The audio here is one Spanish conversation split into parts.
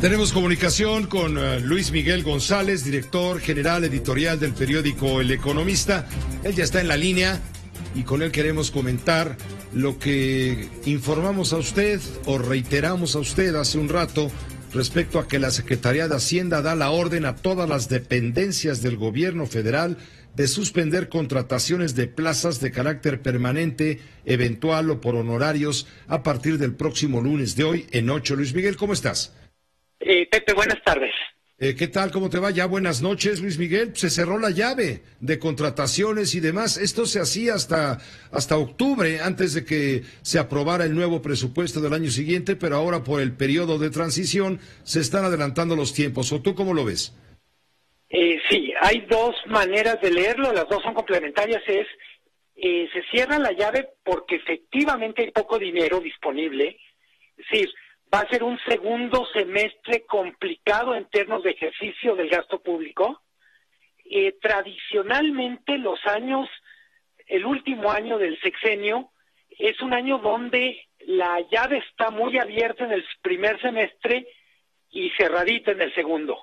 Tenemos comunicación con Luis Miguel González, director general editorial del periódico El Economista. Él ya está en la línea y con él queremos comentar lo que informamos a usted o reiteramos a usted hace un rato respecto a que la Secretaría de Hacienda da la orden a todas las dependencias del gobierno federal de suspender contrataciones de plazas de carácter permanente, eventual o por honorarios a partir del próximo lunes de hoy en 8. Luis Miguel, ¿cómo estás? Pepe, buenas tardes. ¿Qué tal? ¿Cómo te va? Ya buenas noches, Luis Miguel. Se cerró la llave de contrataciones y demás. Esto se hacía hasta octubre, antes de que se aprobara el nuevo presupuesto del año siguiente, pero ahora por el periodo de transición se están adelantando los tiempos. ¿O tú cómo lo ves? Sí, hay dos maneras de leerlo, las dos son complementarias. Se cierra la llave porque efectivamente hay poco dinero disponible. Sí, va a ser un segundo semestre complicado en términos de ejercicio del gasto público. Tradicionalmente el último año del sexenio es un año donde la llave está muy abierta en el primer semestre y cerradita en el segundo.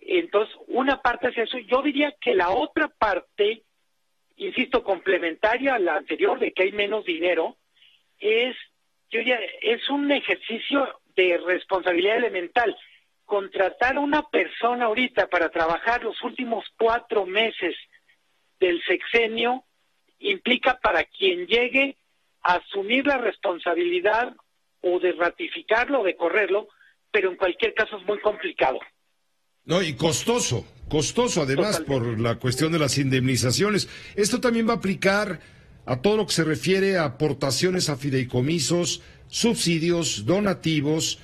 Entonces, una parte es eso. Yo diría que la otra parte, insisto, complementaria a la anterior de que hay menos dinero, es un ejercicio de responsabilidad elemental. Contratar a una persona ahorita para trabajar los últimos 4 meses del sexenio implica para quien llegue a asumir la responsabilidad o de ratificarlo o de correrlo, pero en cualquier caso es muy complicado. No, y costoso además. Totalmente. Por la cuestión de las indemnizaciones. Esto también va a aplicar a todo lo que se refiere a aportaciones a fideicomisos, subsidios, donativos,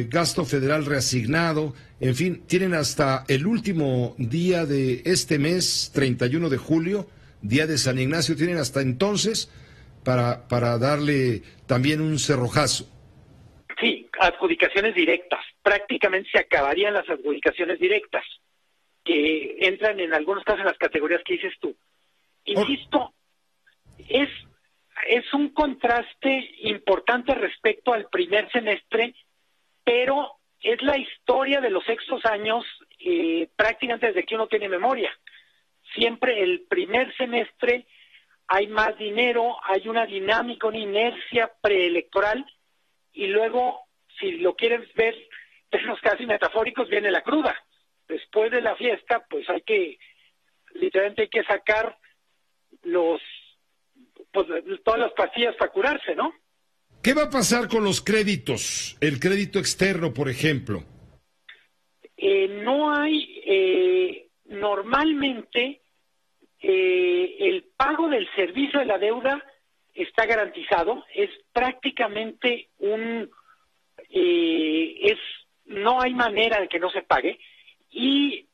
gasto federal reasignado, en fin, tienen hasta el último día de este mes, 31 de julio, día de San Ignacio, tienen hasta entonces para darle también un cerrojazo. Sí, adjudicaciones directas. Prácticamente se acabarían las adjudicaciones directas, que entran en algunos casos en las categorías que dices tú. Insisto, es un contraste importante respecto al primer semestre, pero es la historia de los sextos años, prácticamente desde que uno tiene memoria. Siempre el primer semestre hay más dinero, hay una dinámica, una inercia preelectoral, y luego, si lo quieres ver en términos casi metafóricos, viene la cruda. Después de la fiesta, pues literalmente hay que sacar todas las pastillas para curarse, ¿no? ¿Qué va a pasar con los créditos? El crédito externo, por ejemplo. No hay, normalmente, el pago del servicio de la deuda está garantizado, es prácticamente no hay manera de que no se pague, y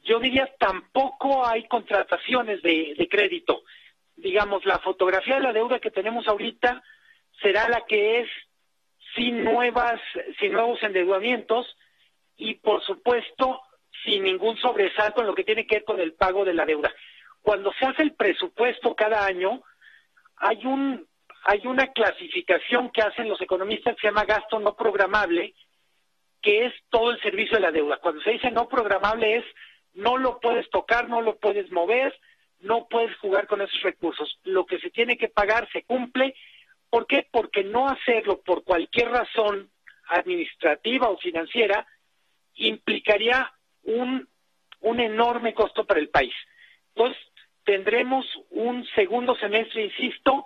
yo diría tampoco hay contrataciones de crédito. Digamos, la fotografía de la deuda que tenemos ahorita será la que es sin nuevos endeudamientos y, por supuesto, sin ningún sobresalto en lo que tiene que ver con el pago de la deuda. Cuando se hace el presupuesto cada año, hay una clasificación que hacen los economistas que se llama gasto no programable, que es todo el servicio de la deuda. Cuando se dice no programable es no lo puedes tocar, no lo puedes mover, no puedes jugar con esos recursos. Lo que se tiene que pagar se cumple. ¿Por qué? Porque no hacerlo por cualquier razón administrativa o financiera implicaría un enorme costo para el país. Entonces, tendremos un segundo semestre, insisto,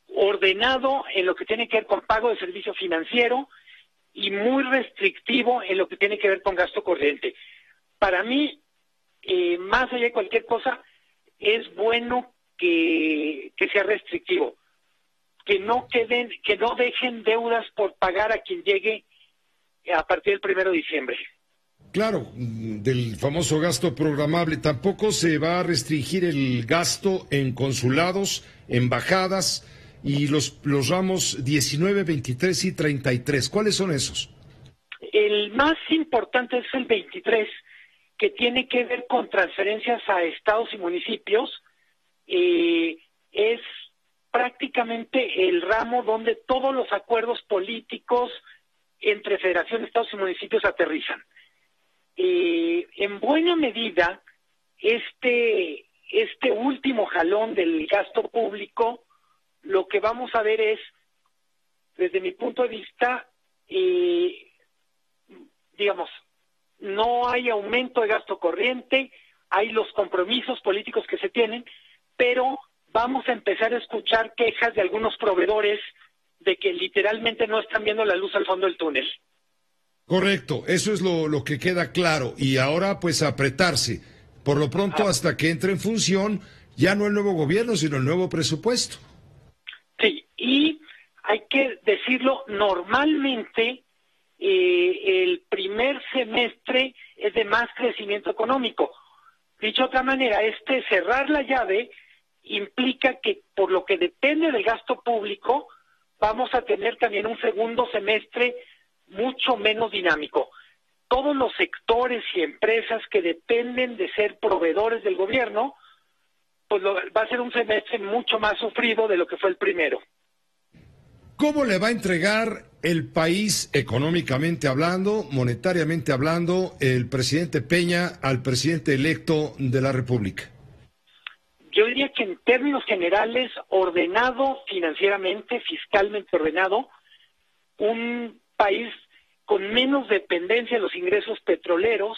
ordenado en lo que tiene que ver con pago de servicio financiero y muy restrictivo en lo que tiene que ver con gasto corriente. Para mí, más allá de cualquier cosa, es bueno que sea restrictivo, que no dejen deudas por pagar a quien llegue a partir del 1 de diciembre. Claro, del famoso gasto programable. Tampoco se va a restringir el gasto en consulados, embajadas y los ramos 19, 23 y 33. ¿Cuáles son esos? El más importante es el 23, que tiene que ver con transferencias a estados y municipios. Es prácticamente el ramo donde todos los acuerdos políticos entre federación, estados y municipios aterrizan. En buena medida, este último jalón del gasto público, lo que vamos a ver es, desde mi punto de vista, digamos, no hay aumento de gasto corriente, hay los compromisos políticos que se tienen, pero vamos a empezar a escuchar quejas de algunos proveedores de que literalmente no están viendo la luz al fondo del túnel. Correcto, eso es lo que queda claro. Y ahora pues apretarse, por lo pronto hasta que entre en función ya no el nuevo gobierno, sino el nuevo presupuesto. Sí, y hay que decirlo, normalmente el primer semestre es de más crecimiento económico. Dicho de otra manera, cerrar la llave implica que por lo que depende del gasto público, vamos a tener también un segundo semestre mucho menos dinámico. Todos los sectores y empresas que dependen de ser proveedores del gobierno, pues va a ser un semestre mucho más sufrido de lo que fue el primero. ¿Cómo le va a entregar el país económicamente hablando, monetariamente hablando, el presidente Peña al presidente electo de la República? Yo diría que en términos generales, ordenado financieramente, fiscalmente ordenado, un país con menos dependencia de los ingresos petroleros.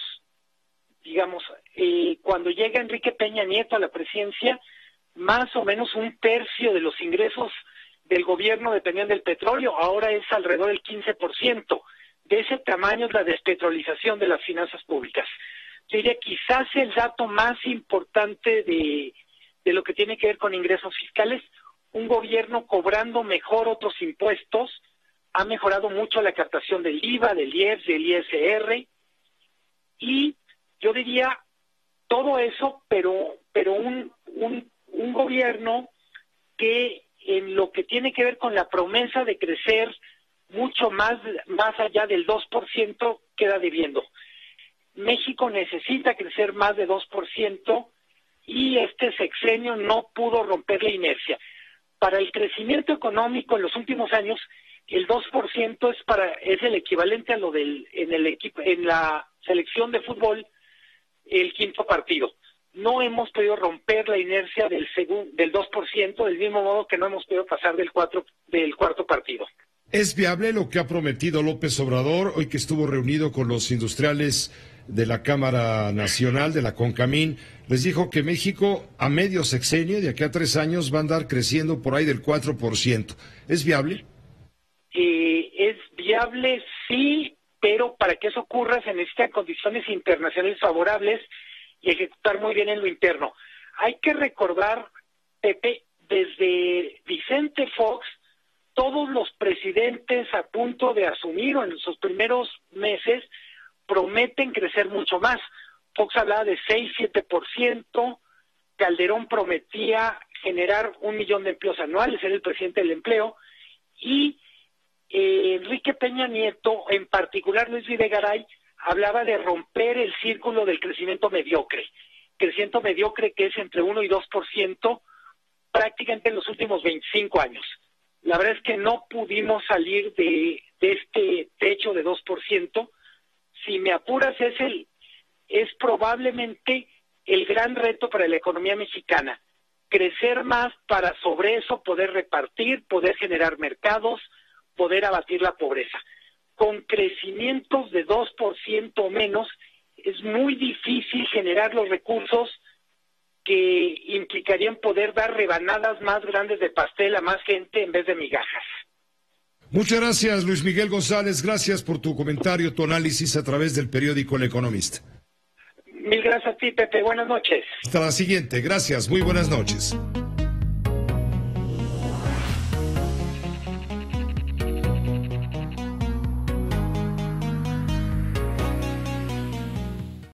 Digamos, cuando llega Enrique Peña Nieto a la presidencia, más o menos 1/3 de los ingresos del gobierno dependían del petróleo, ahora es alrededor del 15%. De ese tamaño es la despetrolización de las finanzas públicas. Yo diría quizás el dato más importante de lo que tiene que ver con ingresos fiscales, un gobierno cobrando mejor otros impuestos, ha mejorado mucho la captación del IVA, del IEPS, del ISR, y yo diría todo eso, pero un gobierno que en lo que tiene que ver con la promesa de crecer mucho más allá del 2%, queda debiendo. México necesita crecer más de 2%, y este sexenio no pudo romper la inercia. Para el crecimiento económico en los últimos años, el 2% es el equivalente a lo en la selección de fútbol, el quinto partido. No hemos podido romper la inercia del 2%, del mismo modo que no hemos podido pasar del cuarto partido. ¿Es viable lo que ha prometido López Obrador hoy que estuvo reunido con los industriales de la Cámara Nacional, de la CONCAMIN? Les dijo que México a medio sexenio, de aquí a 3 años, va a andar creciendo por ahí del 4%. ¿Es viable? Es viable, sí, pero para que eso ocurra se necesitan condiciones internacionales favorables y ejecutar muy bien en lo interno. Hay que recordar, Pepe, desde Vicente Fox, todos los presidentes a punto de asumir o en sus primeros meses prometen crecer mucho más. Fox hablaba de 6-7%, Calderón prometía generar 1 millón de empleos anuales, era el presidente del empleo, y Enrique Peña Nieto, en particular Luis Videgaray, hablaba de romper el círculo del crecimiento mediocre que es entre 1 y 2% prácticamente en los últimos 25 años. La verdad es que no pudimos salir de este techo de 2%. Si me apuras, es probablemente el gran reto para la economía mexicana. Crecer más para sobre eso poder repartir, poder generar mercados, poder abatir la pobreza. Con crecimientos de 2% o menos, es muy difícil generar los recursos que implicarían poder dar rebanadas más grandes de pastel a más gente en vez de migajas. Muchas gracias, Luis Miguel González. Gracias por tu comentario, tu análisis a través del periódico El Economista. Mil gracias a ti, Pepe. Buenas noches. Hasta la siguiente. Gracias. Muy buenas noches.